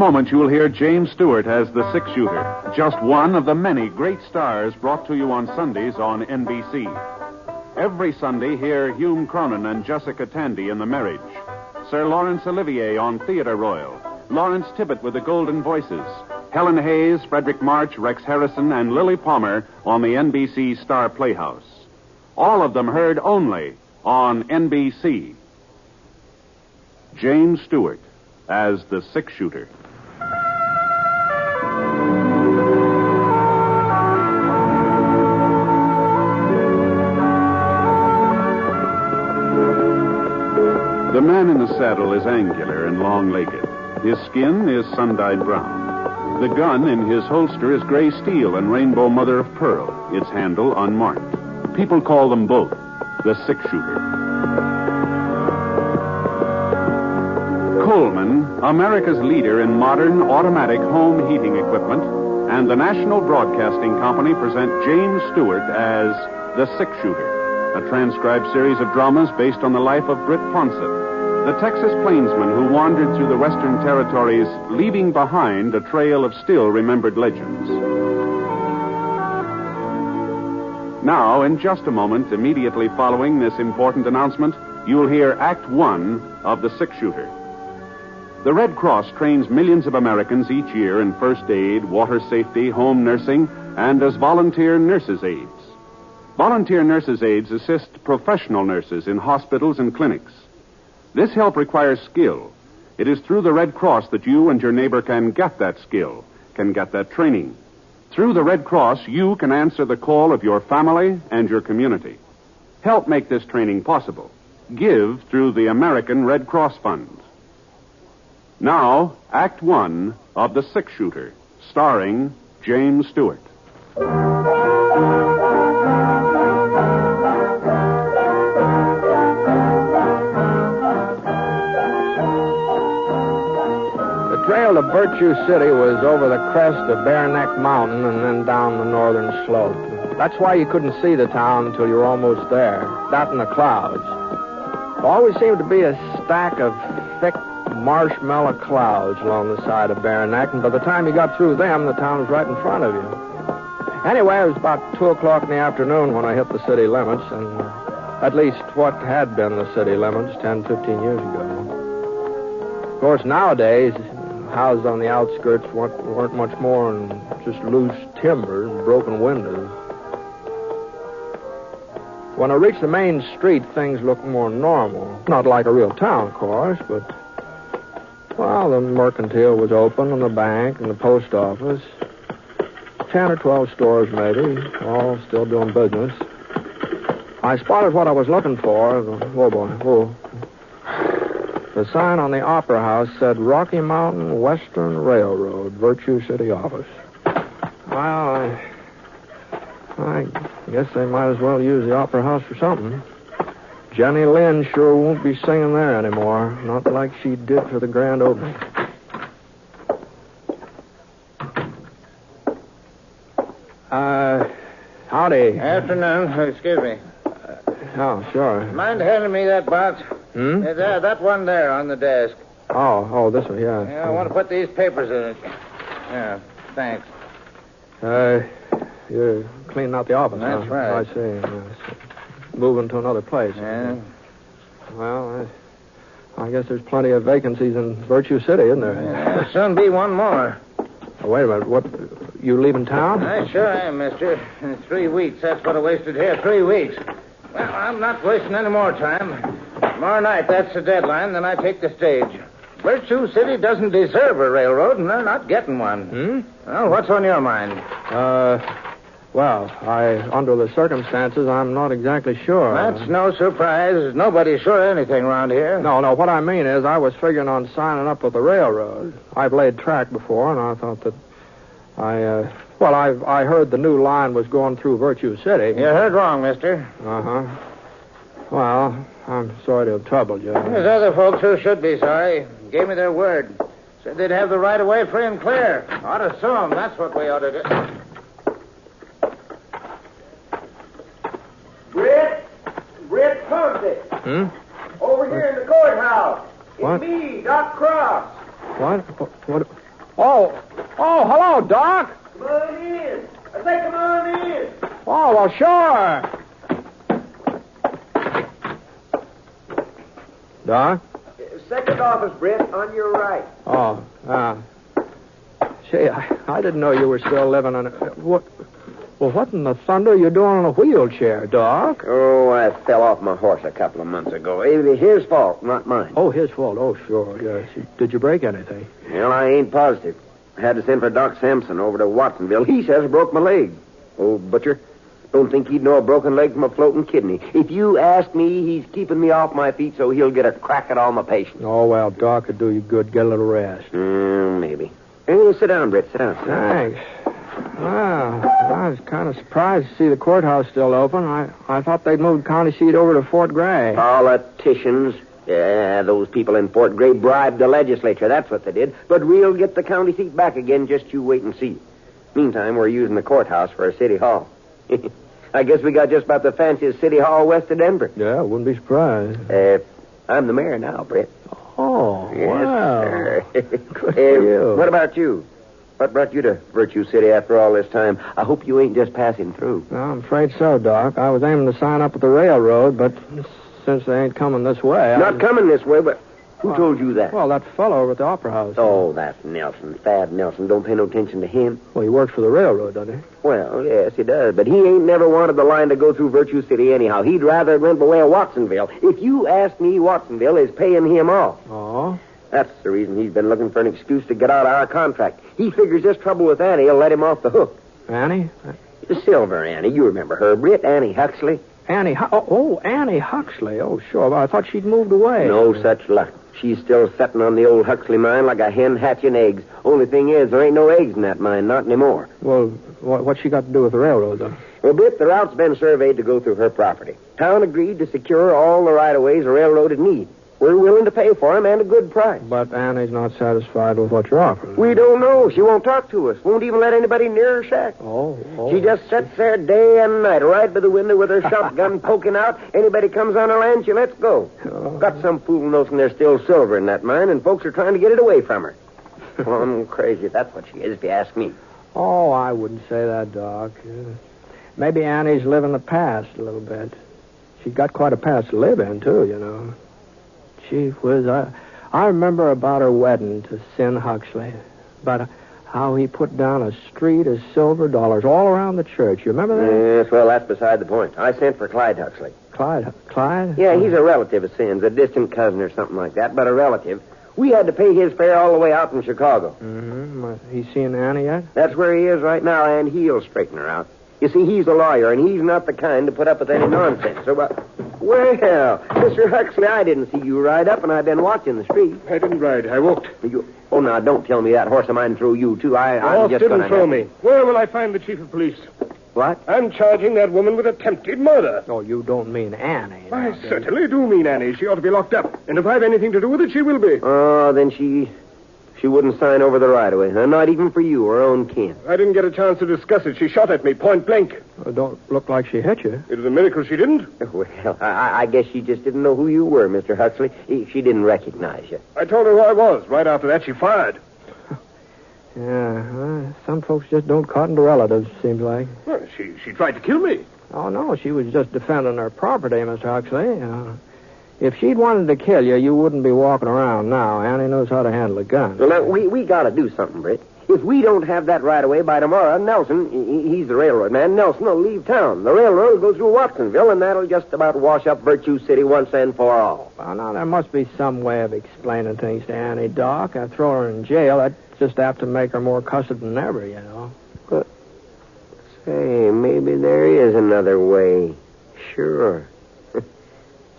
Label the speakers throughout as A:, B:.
A: moment, you will hear James Stewart as the six-shooter, just one of the many great stars brought to you on Sundays on NBC. Every Sunday, hear Hume Cronin and Jessica Tandy in The Marriage, Sir Laurence Olivier on Theatre Royal, Lawrence Tibbett with the Golden Voices, Helen Hayes, Frederick March, Rex Harrison, and Lily Palmer on the NBC Star Playhouse. All of them heard only on NBC. James Stewart as the six-shooter. The man in the saddle is angular and long-legged. His skin is sun-dyed brown. The gun in his holster is gray steel and rainbow mother of pearl, its handle unmarked. People call them both the six-shooter. Coleman, America's leader in modern automatic home heating equipment, and the National Broadcasting Company present James Stewart as the six-shooter, a transcribed series of dramas based on the life of Britt Ponsett, the Texas plainsman who wandered through the Western Territories, leaving behind a trail of still-remembered legends. Now, in just a moment, immediately following this important announcement, you'll hear Act One of The Six-Shooter. The Red Cross trains millions of Americans each year in first aid, water safety, home nursing, and as volunteer nurses' aides. Volunteer nurses' aides assist professional nurses in hospitals and clinics. This help requires skill. It is through the Red Cross that you and your neighbor can get that skill, can get that training. Through the Red Cross, you can answer the call of your family and your community. Help make this training possible. Give through the American Red Cross Fund. Now, Act One of The Six-Shooter, starring James Stewart. The
B: trail to Virtue City was over the crest of Bear Neck Mountain and then down the northern slope. That's why you couldn't see the town until you were almost there, that in the clouds. There always seemed to be a stack of thick marshmallow clouds along the side of Bear Neck, and by the time you got through them, the town was right in front of you. Anyway, it was about 2 o'clock in the afternoon when I hit the city limits, and at least what had been the city limits 10, 15 years ago. Of course, nowadays, houses on the outskirts weren't much more than just loose timber and broken windows. When I reached the main street, things looked more normal. Not like a real town, of course, but, well, the mercantile was open, and the bank, and the post office. 10 or 12 stores, maybe, all still doing business. I spotted what I was looking for. Oh, boy. Oh. The sign on the Opera House said Rocky Mountain Western Railroad, Virtue City office. Well, I guess they might as well use the Opera House for something. Jenny Lind sure won't be singing there anymore. Not like she did for the grand opening. Howdy.
C: Afternoon. Excuse me.
B: Oh, sure.
C: Mind handing me that box? That one there on the desk.
B: Oh, this one, yeah.
C: Yeah, I want to put these papers in it. Yeah, thanks.
B: You're cleaning out the office,
C: That's
B: huh?
C: right.
B: I see. Yes. Moving to another place.
C: Yeah.
B: Well, I guess there's plenty of vacancies in Virtue City, isn't there?
C: Yeah, there'll soon be one more.
B: Oh, wait a minute. What? You leaving town?
C: I sure am, mister. In 3 weeks. That's what I wasted here. 3 weeks. Well, I'm not wasting any more time. Tomorrow night, that's the deadline. Then I take the stage. Virtue City doesn't deserve a railroad, and they're not getting one. Well, what's on your mind?
B: Well, under the circumstances, I'm not exactly sure.
C: That's no surprise. Nobody's sure of anything around here.
B: No, what I mean is I was figuring on signing up with the railroad. I've laid track before, and I thought that I heard the new line was going through Virtue City.
C: You heard wrong, mister.
B: Uh-huh. Well, I'm sorry to have troubled you.
C: There's other folks who should be sorry. Gave me their word. Said they'd have the right of way free and clear. Ought to sue them. That's what we ought to do.
D: Britt Ponsett. Over here in the courthouse.
B: What?
D: It's me, Doc Cross.
B: What? Oh, hello, Doc.
D: Come on in. I say come on in.
B: Oh, well, sure. Doc?
D: Second office, Brett, on your right.
B: Oh, Say, I didn't know you were still living on a... What in the thunder are you doing in a wheelchair, Doc?
E: Oh, I fell off my horse a couple of months ago. It was his fault, not mine.
B: Oh, his fault. Oh, sure, yes. Did you break anything?
E: Well, I ain't positive. I had to send for Doc Sampson over to Watsonville. He says I broke my leg. Old butcher. Don't think he'd know a broken leg from a floating kidney. If you ask me, he's keeping me off my feet so he'll get a crack at all my patients.
B: Oh, well, Doc could do you good. Get a little rest.
E: Maybe. Hey, sit down, Britt. Sit down.
B: Thanks. Well, I was kind of surprised to see the courthouse still open. I thought they'd moved county seat over to Fort Gray.
E: Politicians. Yeah, those people in Fort Gray bribed the legislature. That's what they did. But we'll get the county seat back again. Just you wait and see. Meantime, we're using the courthouse for a city hall. I guess we got just about the fanciest city hall west of Denver.
B: Yeah, I wouldn't be surprised.
E: I'm the mayor now, Britt.
B: Oh,
E: yes,
B: wow.
E: Sir.
B: Good for you.
E: What about you? What brought you to Virtue City after all this time? I hope you ain't just passing through.
B: Well, I'm afraid so, Doc. I was aiming to sign up at the railroad, but since they ain't coming this way...
E: Not coming this way, but who told you that?
B: Well, that fellow over at the Opera House.
E: Oh, that's Nelson. Thad Nelson. Don't pay no attention to him.
B: Well, he works for the railroad, doesn't he?
E: Well, yes, he does. But he ain't never wanted the line to go through Virtue City anyhow. He'd rather it went the way of Watsonville. If you ask me, Watsonville is paying him off.
B: Oh?
E: That's the reason he's been looking for an excuse to get out of our contract. He figures this trouble with Annie will let him off the hook.
B: Annie?
E: The Silver Annie. You remember her, Britt. Annie Huxley.
B: Annie Huxley. Oh, sure. Well, I thought she'd moved away.
E: No such luck. She's still sitting on the old Huxley mine like a hen hatching eggs. Only thing is, there ain't no eggs in that mine, not anymore.
B: Well, what's she got to do with the railroad, though?
E: Well, Britt, the route's been surveyed to go through her property. Town agreed to secure all the right-of-ways the railroad would need. We're willing to pay for them and a good price.
B: But Annie's not satisfied with what you're offering.
E: We don't know. She won't talk to us. Won't even let anybody near her shack.
B: Oh.
E: She just sits there day and night, right by the window with her shotgun poking out. Anybody comes on her land, she lets go.
B: Oh.
E: Got some fool notion there's still silver in that mine, and folks are trying to get it away from her. Well, I'm crazy. That's what she is, if you ask me.
B: Oh, I wouldn't say that, Doc. Maybe Annie's living the past a little bit. She's got quite a past to live in, too, you know. Gee whiz, I remember about her wedding to Sin Huxley. About how he put down a street of silver dollars all around the church. You remember that?
E: Yes, well, that's beside the point. I sent for Clyde Huxley.
B: Clyde?
E: Yeah, he's a relative of Sin's, a distant cousin or something like that, but a relative. We had to pay his fare all the way out from Chicago.
B: Mm-hmm. He's seen Annie yet?
E: That's where he is right now, and he'll straighten her out. You see, he's a lawyer, and he's not the kind to put up with any nonsense. So, well, Mr. Huxley, I didn't see you ride up, and I've been watching the street.
F: I didn't ride. I walked.
E: Oh, now, don't tell me that horse of mine threw you, too. I'm just
F: didn't
E: gonna
F: throw me. Where will I find the chief of police?
E: What?
F: I'm charging that woman with attempted murder.
B: Oh, you don't mean Annie.
F: I certainly do mean Annie. She ought to be locked up. And if I've anything to do with it, she will be.
E: Oh, then she wouldn't sign over the right-of-way, huh? Not even for you, her own kin.
F: I didn't get a chance to discuss it. She shot at me, point blank.
B: Don't look like she hit you.
F: It was a miracle she didn't.
E: Well, I guess she just didn't know who you were, Mr. Huxley. She didn't recognize you.
F: I told her who I was. Right after that, she fired.
B: Yeah, some folks just don't cotton to relatives, seems like.
F: Well, she tried to kill me.
B: Oh, no, she was just defending her property, Mr. Huxley. If she'd wanted to kill you, you wouldn't be walking around now. Annie knows how to handle a gun.
E: Well, now, we got to do something, Britt. If we don't have that right away by tomorrow, Nelson, he's the railroad man, Nelson will leave town. The railroad will go through Watsonville, and that'll just about wash up Virtue City once and for all.
B: Well, now, there must be some way of explaining things to Annie, Doc. I throw her in jail. That's just apt to make her more cussed than ever, you know.
E: But, say, maybe there is another way. Sure.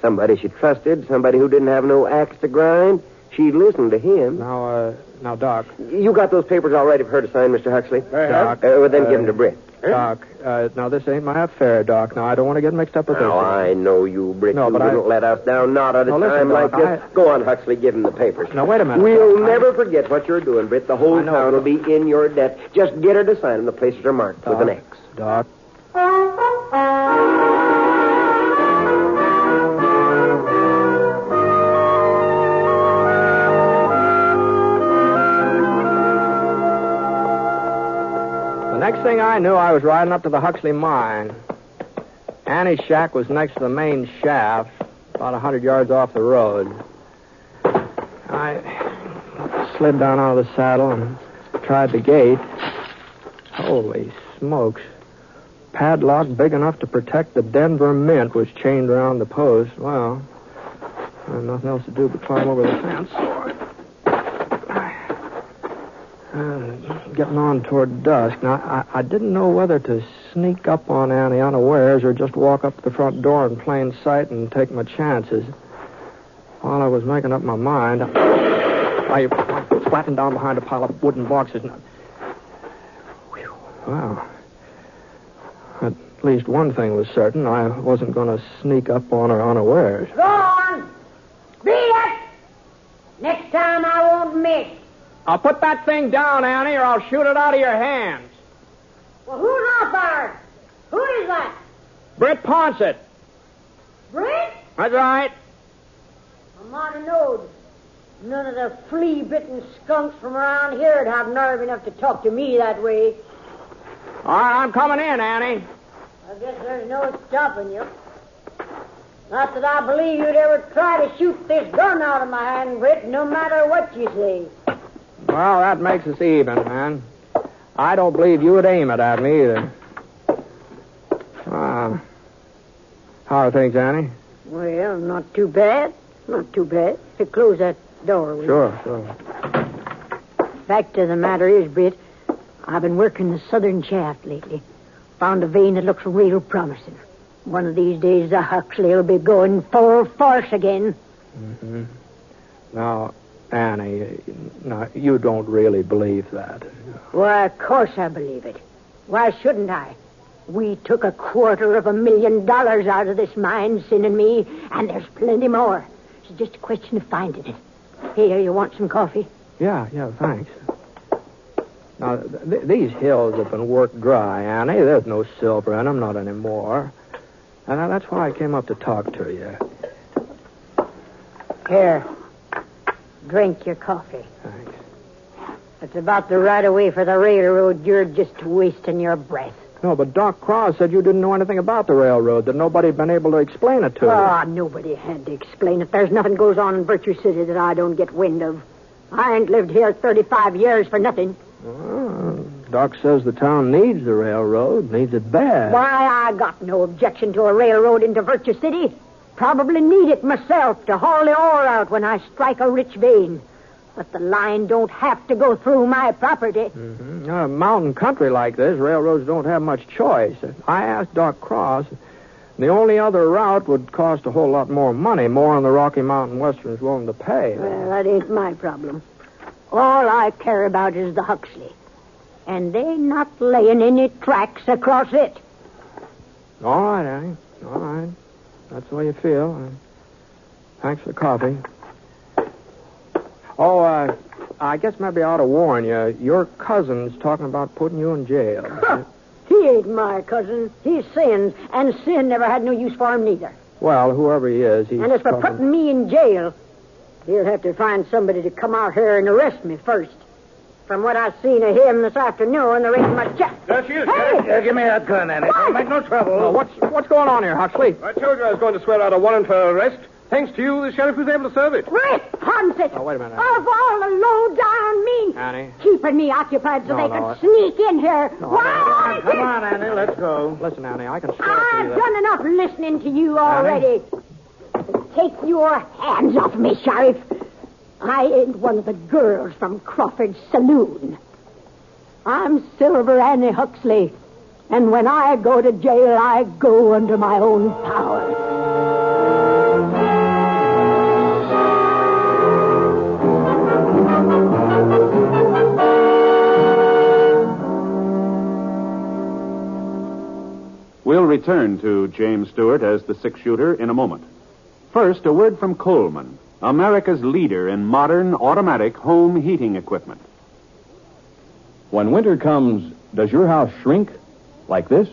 E: Somebody she trusted, somebody who didn't have no axe to grind. She'd listen to him.
B: Now, Doc.
E: You got those papers all ready for her to sign, Mr. Huxley?
F: I have.
E: Well, then give them to Britt.
B: Doc, now, this ain't my affair, Doc. Now, I don't want to get mixed up with this.
E: Oh, I know you, Britt.
B: No,
E: you
B: but
E: wouldn't let us down, not at a time
B: listen,
E: like
B: Doc,
E: this. Go on, Huxley, give him the papers.
B: Now, wait a minute.
E: We'll
B: Doc.
E: never forget what you're doing, Britt. The whole town will be in your debt. Just get her to sign them. The places are marked with an X.
B: Doc. Next thing I knew, I was riding up to the Huxley mine. Annie's shack was next to the main shaft, about 100 yards off the road. I slid down out of the saddle and tried the gate. Holy smokes. Padlock big enough to protect the Denver Mint was chained around the post. Well, I had nothing else to do but climb over the fence. Getting on toward dusk. Now, I didn't know whether to sneak up on Annie unawares or just walk up to the front door in plain sight and take my chances. While I was making up my mind, I flattened down behind a pile of wooden boxes. Wow. At least one thing was certain. I wasn't going to sneak up on her unawares.
G: Go on. Beat it. Next time I won't miss.
B: I'll put that thing down, Annie, or I'll shoot it out of your hands.
G: Well, who's off there? Who is that?
B: Britt Ponsett.
G: Britt?
B: That's right.
G: I might have knowed. None of the flea-bitten skunks from around here'd have nerve enough to talk to me that way.
B: All right, I'm coming in, Annie.
G: I guess there's no stopping you. Not that I believe you'd ever try to shoot this gun out of my hand, Britt, no matter what you say.
B: Well, that makes us even, man. I don't believe you would aim it at me either. How are things, Annie?
G: Well, not too bad. Not too bad. So close that door, will you?
B: Sure.
G: Fact of the matter is, Britt, I've been working the southern shaft lately. Found a vein that looks real promising. One of these days, the Huxley will be going full force again.
B: Mm-hmm. Now, Annie, no, you don't really believe that.
G: Why, of course I believe it. Why shouldn't I? We took $250,000 out of this mine, Sin and me, and there's plenty more. It's just a question of finding it. Here, you want some coffee?
B: Yeah, thanks. Now, these hills have been worked dry, Annie. There's no silver in them, not anymore. And that's why I came up to talk to you.
G: Here. Drink your coffee.
B: Thanks.
G: It's about the right of way for the railroad. You're just wasting your breath.
B: No, but Doc Cross said you didn't know anything about the railroad, that nobody had been able to explain it to you.
G: Oh, nobody had to explain it. There's nothing goes on in Virtue City that I don't get wind of. I ain't lived here 35 years for nothing.
B: Doc says the town needs the railroad, needs it bad.
G: Why, I got no objection to a railroad into Virtue City. Probably need it myself to haul the ore out when I strike a rich vein. But the line don't have to go through my property.
B: Mm-hmm. A mountain country like this, railroads don't have much choice. I asked Doc Cross. The only other route would cost a whole lot more money, more than the Rocky Mountain Western's willing to pay.
G: Well, that ain't my problem. All I care about is the Huxley. And they not laying any tracks across it.
B: All right, Annie. All right. That's the way you feel. Thanks for the coffee. Oh, I guess maybe I ought to warn you. Your cousin's talking about putting you in jail.
G: He ain't my cousin. He's Sin's, and Sin never had no use for him neither.
B: Well, whoever he is, he's
G: And as for putting me in jail, he'll have to find somebody to come out here and arrest me first. From what I've seen of him this afternoon, there ain't much chance.
C: That's you,
G: Hey!
C: Give me that gun, Annie. Don't make no trouble.
B: Oh, what's going on here, Huxley?
F: I told you I was going to swear out a warrant for arrest. Thanks to you, the sheriff was able to serve it.
G: Rick Ponsett!
B: Oh, wait a minute.
G: Of all the low-down means.
B: Annie?
G: Keeping me occupied so
B: No,
G: they
B: no,
G: could sneak in here. Why?
C: Come on, Annie, let's go.
B: Listen, Annie, I can swear to you
G: I've
B: that...
G: done enough listening to you already. Take your hands off me, Sheriff. I ain't one of the girls from Crawford's saloon. I'm Silver Annie Huxley, and when I go to jail, I go under my own power.
A: We'll return to James Stewart as the six-shooter in a moment. First, a word from Coleman, America's leader in modern automatic home heating equipment.
H: When winter comes, does your house shrink like this?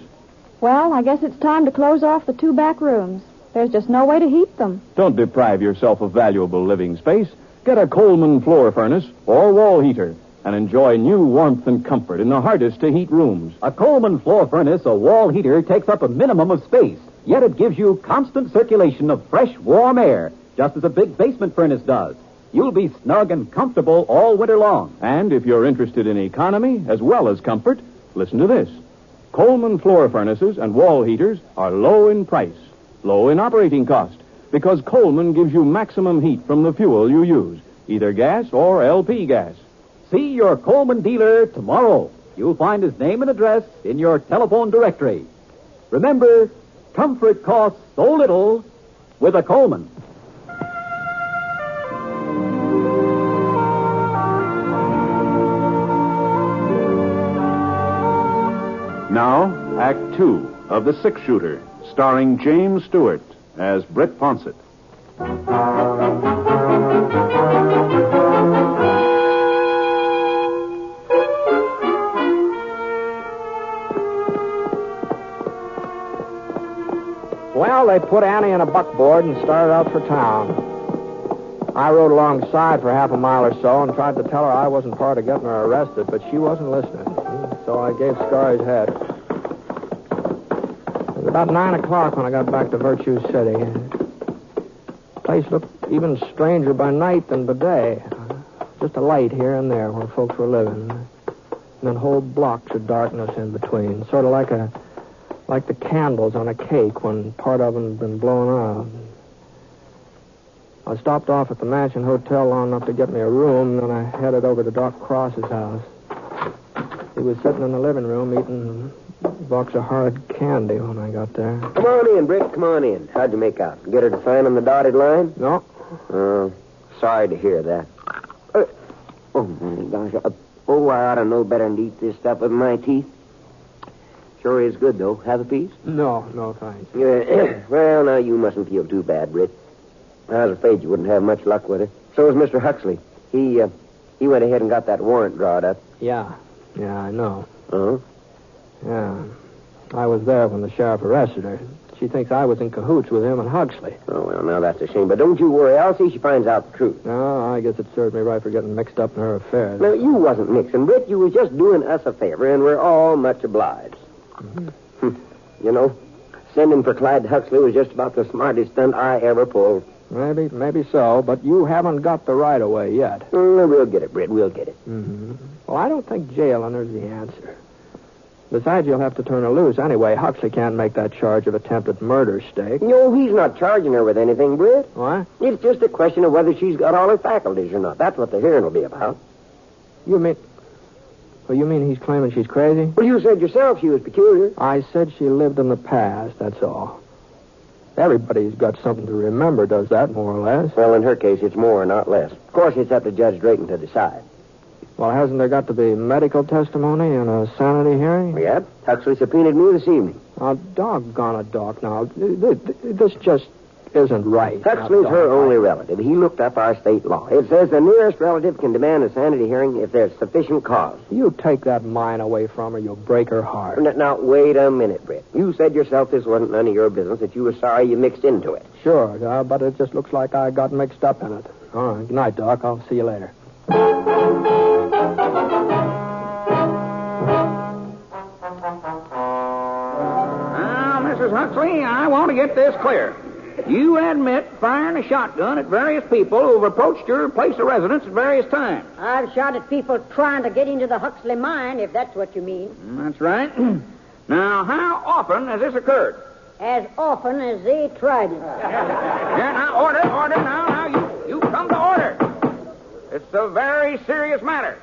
I: Well, I guess it's time to close off the 2 back rooms. There's just no way to heat them.
H: Don't deprive yourself of valuable living space. Get a Coleman floor furnace or wall heater. and enjoy new warmth and comfort in the hardest-to-heat rooms.
J: A Coleman floor furnace or wall heater takes up a minimum of space, yet it gives you constant circulation of fresh, warm air, just as a big basement furnace does. You'll be snug and comfortable all winter long.
H: And if you're interested in economy as well as comfort, listen to this. Coleman floor furnaces and wall heaters are low in price, low in operating cost, because Coleman gives you maximum heat from the fuel you use, either gas or LP gas.
J: See your Coleman dealer tomorrow. You'll find his name and address in your telephone directory. Remember, comfort costs so little with a Coleman.
A: Now, Act Two of The Six Shooter, starring James Stewart as Britt Fawcett.
B: Well, they put Annie in a buckboard and started out for town. I rode alongside for half a mile or so and tried to tell her I wasn't part of getting her arrested, but she wasn't listening. So I gave Scarry's head. It was about 9 o'clock when I got back to Virtue City. The place looked even stranger by night than by day. Just a light here and there where folks were living. And then whole blocks of darkness in between. Sort of like the candles on a cake when part of them had been blown out. I stopped off at the Mansion Hotel long enough to get me a room, then I headed over to Doc Cross's house. He was sitting in the living room eating a box of hard candy when I got there.
E: Come on in, Britt. Come on in. How'd you make out? Get her to sign on the dotted line?
B: No.
E: Sorry to hear that. Oh, my gosh. I ought to know better than to eat this stuff with my teeth. Sure is good, though. Have a piece?
B: No, thanks.
E: Well, now, you mustn't feel too bad, Britt. I was afraid you wouldn't have much luck with her. So was Mr. Huxley. He went ahead and got that warrant drawn up.
B: Yeah, I know.
E: Uh-huh.
B: Yeah. I was there when the sheriff arrested her. She thinks I was in cahoots with him and Huxley.
E: Oh, well, now that's a shame. But don't you worry. I'll see she finds out the truth.
B: No, I guess it served me right for getting mixed up in her affairs.
E: No, you wasn't mixing, Britt. You was just doing us a favor, and we're all much obliged. Mm-hmm. You know, sending for Clyde Huxley was just about the smartest stunt I ever pulled.
B: Maybe so, but you haven't got the right of way yet.
E: We'll get it, Britt. We'll get it.
B: Mm-hmm. Well, I don't think jailing is the answer. Besides, you'll have to turn her loose anyway. Huxley can't make that charge of attempted murder stake.
E: No, he's not charging her with anything, Britt.
B: What?
E: It's just a question of whether she's got all her faculties or not. That's what the hearing will be about.
B: You mean he's claiming she's crazy?
E: Well, you said yourself she was peculiar.
B: I said she lived in the past, that's all. Everybody's got something to remember, does that, more or less?
E: Well, in her case, it's more, not less. Of course, it's up to Judge Drayton to decide.
B: Well, hasn't there got to be medical testimony and a sanity hearing?
E: Yeah. Huxley subpoenaed me this evening.
B: Oh, doggone it, Doc. Now, this just isn't right.
E: Huxley's her only relative. He looked up our state law. It says the nearest relative can demand a sanity hearing if there's sufficient cause.
B: You take that mine away from her, you'll break her heart.
E: Now, wait a minute, Britt. You said yourself this wasn't none of your business, that you were sorry you mixed into it.
B: Sure, but it just looks like I got mixed up in it. All right, good night, Doc. I'll see you later.
C: Now, Mrs. Huxley, I want to get this clear. You admit firing a shotgun at various people who've approached your place of residence at various times.
G: I've shot at people trying to get into the Huxley mine, if that's what you mean.
C: That's right. Now, how often has this occurred?
G: As often as they tried it.
C: Yeah, now, order. Now, you come to order. It's a very serious matter.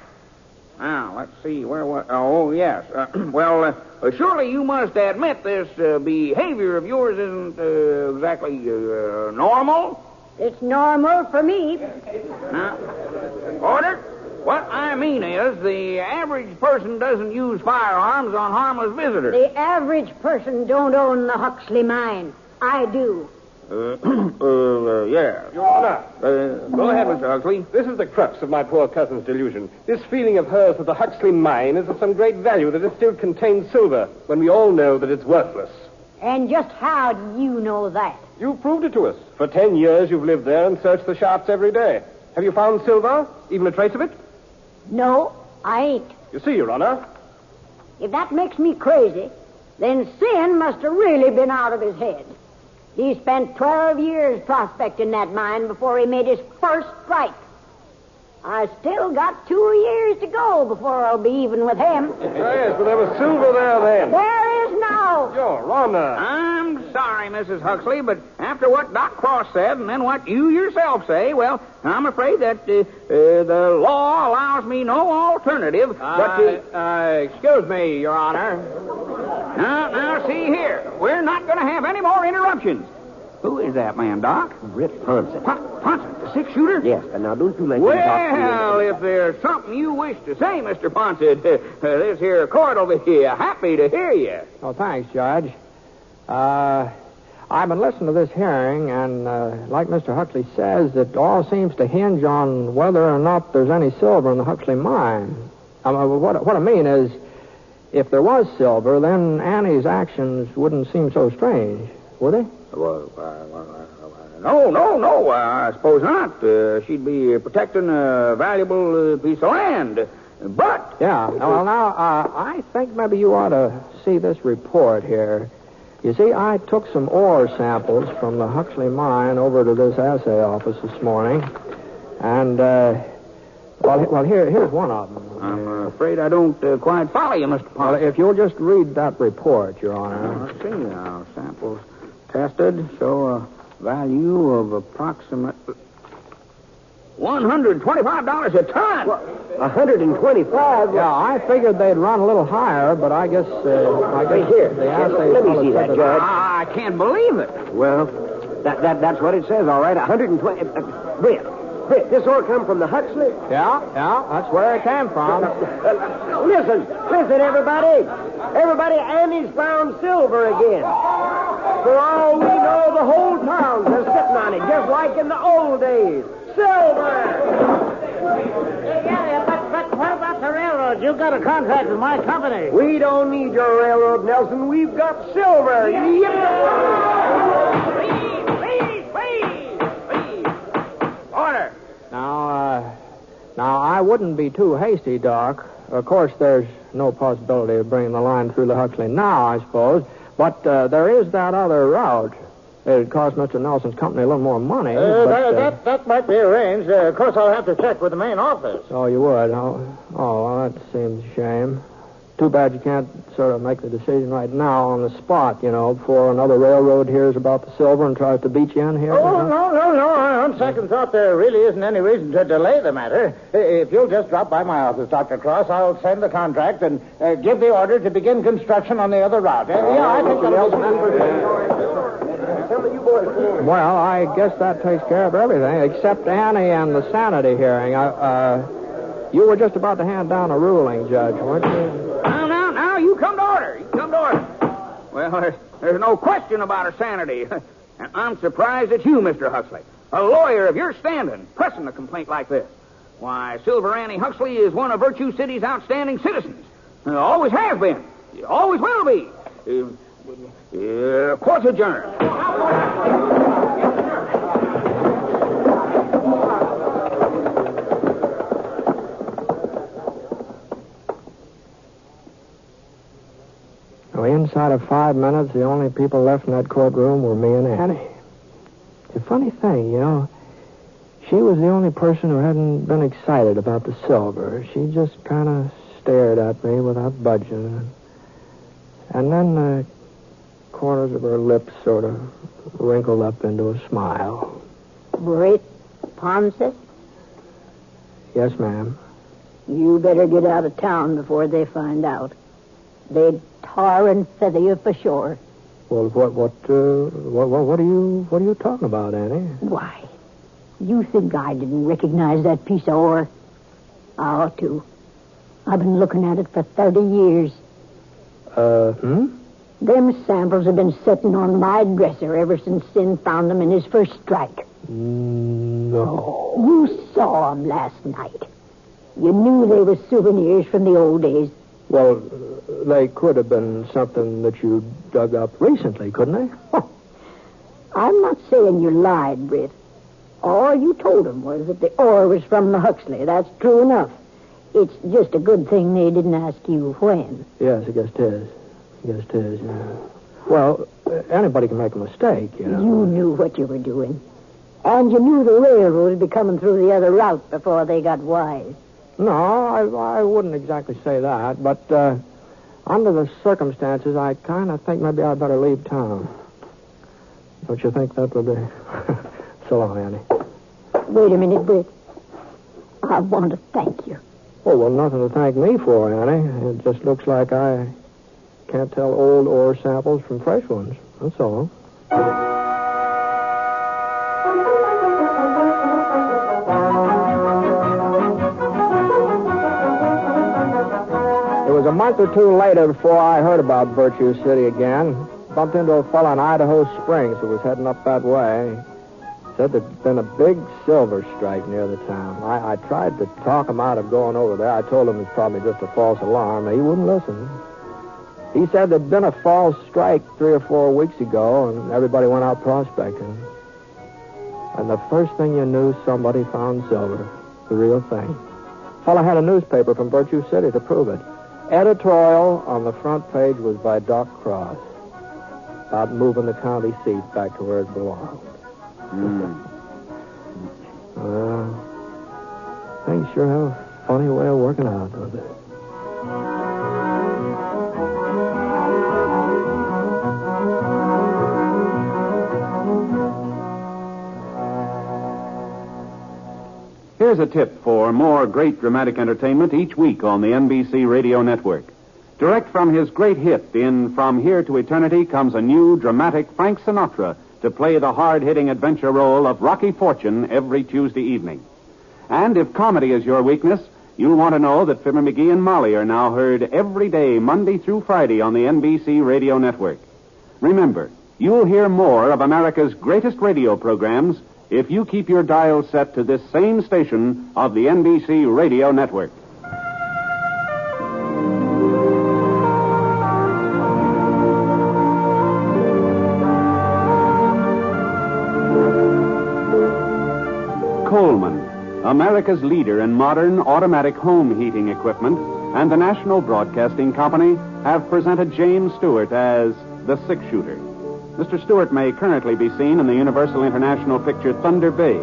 C: Now, let's see, oh, yes. Surely you must admit this behavior of yours isn't exactly normal?
G: It's normal for me.
C: Now, order. What I mean is the average person doesn't use firearms on harmless visitors.
G: The average person don't own the Huxley mine. I do.
C: Yeah.
F: Your Honor.
C: Go ahead, Mr. Huxley.
F: This is the crux of my poor cousin's delusion. This feeling of hers that the Huxley mine is of some great value, that it still contains silver, when we all know that it's worthless.
G: And just how do you know that?
F: You've proved it to us. For 10 years you've lived there and searched the shafts every day. Have you found silver? Even a trace of it?
G: No. I ain't.
F: You see, Your Honor.
G: If that makes me crazy, then Sin must have really been out of his head. He spent 12 years prospecting that mine before he made his first strike. I still got 2 years to go before I'll be even with him.
F: Yes, but there was silver there then.
G: There is now.
F: Your Honor.
K: I'm sorry, Mrs. Huxley, but after what Doc Cross said and then what you yourself say, well, I'm afraid that the law allows me no alternative but to...
B: Excuse me, Your Honor.
K: Now, see here. We're not going to have any more interruptions. Who is that man, Doc?
E: Rip Ponson.
K: Ponson, the six-shooter?
E: Yes, but now don't you let him talk to you.
K: Well, if there's something you wish to say, Mr. Ponson, this here court will be happy to hear you.
B: Oh, thanks, Judge. I've been listening to this hearing, and like Mr. Huxley says, it all seems to hinge on whether or not there's any silver in the Huxley mine. What I mean is, if there was silver, then Annie's actions wouldn't seem so strange, would they?
K: Well, no, I suppose not. She'd be protecting a valuable piece of land. But...
B: Yeah, well, now, I think maybe you ought to see this report here. You see, I took some ore samples from the Huxley mine over to this assay office this morning. And, well, here's one of them.
K: I'm afraid I don't quite follow you, Mr. Ponson.
B: Well, if you'll just read that report, Your Honor.
K: Let's see now. Samples tested show a value of approximately $125 a ton.
E: What? 125?
B: Yeah, I figured they'd run a little higher, but I guess
E: here.
B: The assay
E: Let me see that, Judge.
K: I can't believe it.
E: Well, that's what it says, all right. 120. Britt, this ore come from the Huxley?
B: Yeah, that's where it came from.
E: Listen, everybody. Everybody, Annie's found silver again. For all we know, the whole town's are sitting on it, just like in the old days. Silver!
C: Yeah, but what about the railroad? You got a contract with my company.
E: We don't need your railroad, Nelson. We've got silver.
K: Please. Order.
B: Now, I wouldn't be too hasty, Doc. Of course, there's no possibility of bringing the line through the Huxley now, I suppose. But there is that other route. It'd cost Mr. Nelson's company a little more money.
C: That might be arranged. Of course, I'll have to check with the main office.
B: Oh, you would? Oh, well, that seems a shame. Too bad you can't sort of make the decision right now on the spot, before another railroad hears about the silver and tries to beat you in here.
C: Oh, no. On second thought, there really isn't any reason to delay the matter. If you'll just drop by my office, Dr. Cross, I'll send the contract and give the order to begin construction on the other route. I think
B: Well, I guess that takes care of everything, except Annie and the sanity hearing. You were just about to hand down a ruling, Judge, weren't you?
K: Now, you come to order. Well, there's no question about her sanity. And I'm surprised at you, Mr. Huxley, a lawyer of your standing, pressing a complaint like this. Why, Silver Annie Huxley is one of Virtue City's outstanding citizens. Always has been. Always will be. Court's adjourned.
B: Well, inside of 5 minutes, the only people left in that courtroom were me and Annie. It's a funny thing, She was the only person who hadn't been excited about the silver. She just kind of stared at me without budging. And then the corners of her lips sort of wrinkled up into a smile.
G: Britt Ponson?
B: Yes, ma'am.
G: You better get out of town before they find out. They'd tar and feather you for sure.
B: Well, what are you talking about, Annie?
G: Why? You think I didn't recognize that piece of ore? I ought to. I've been looking at it for 30 years. Them samples have been sitting on my dresser ever since Sin found them in his first strike.
B: No.
G: You saw them last night. You knew they were souvenirs from the old days.
B: Well, they could have been something that you dug up recently, couldn't they?
G: I'm not saying you lied, Britt. All you told him was that the ore was from the Huxley. That's true enough. It's just a good thing they didn't ask you when.
B: Yes, I guess it is. Yeah. Well, anybody can make a mistake, you know.
G: You knew what you were doing. And you knew the railroad would be coming through the other route before they got wise.
B: No, I wouldn't exactly say that, but under the circumstances, I kind of think maybe I'd better leave town. Don't you think that would be? So long, Annie.
G: Wait a minute, Britt. I want to thank you.
B: Oh, well, nothing to thank me for, Annie. It just looks like I can't tell old ore samples from fresh ones. That's all. It was a month or two later before I heard about Virtue City again. Bumped into a fellow in Idaho Springs who was heading up that way. Said there'd been a big silver strike near the town. I tried to talk him out of going over there. I told him it's probably just a false alarm, but he wouldn't listen. He said there'd been a false strike 3 or 4 weeks ago, and everybody went out prospecting. And the first thing you knew, somebody found silver. The real thing. Fella had a newspaper from Virtue City to prove it. Editorial on the front page was by Doc Cross about moving the county seat back to where it belonged. Things sure have a funny way of working out, don't they?
A: Here's a tip for more great dramatic entertainment each week on the NBC Radio Network. Direct from his great hit in From Here to Eternity comes a new dramatic Frank Sinatra to play the hard-hitting adventure role of Rocky Fortune every Tuesday evening. And if comedy is your weakness, you'll want to know that Fibber McGee and Molly are now heard every day, Monday through Friday, on the NBC Radio Network. Remember, you'll hear more of America's greatest radio programs if you keep your dial set to this same station of the NBC Radio Network. Coleman, America's leader in modern automatic home heating equipment, and the National Broadcasting Company have presented James Stewart as the six-shooter. Mr. Stewart may currently be seen in the Universal International picture Thunder Bay.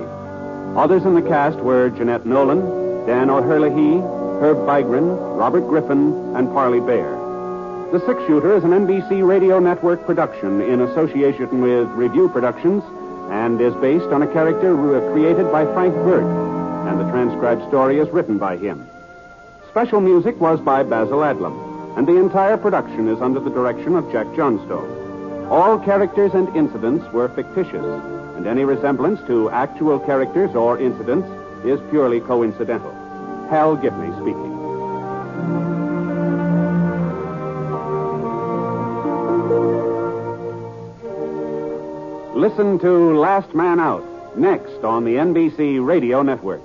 A: Others in the cast were Jeanette Nolan, Dan O'Herlihy, Herb Vigran, Robert Griffin, and Parley Bear. The Six-Shooter is an NBC Radio Network production in association with Review Productions and is based on a character created by Frank Burt, and the transcribed story is written by him. Special music was by Basil Adlam, and the entire production is under the direction of Jack Johnstone. All characters and incidents were fictitious, and any resemblance to actual characters or incidents is purely coincidental. Hal Gibney speaking. Listen to Last Man Out, next on the NBC Radio Network.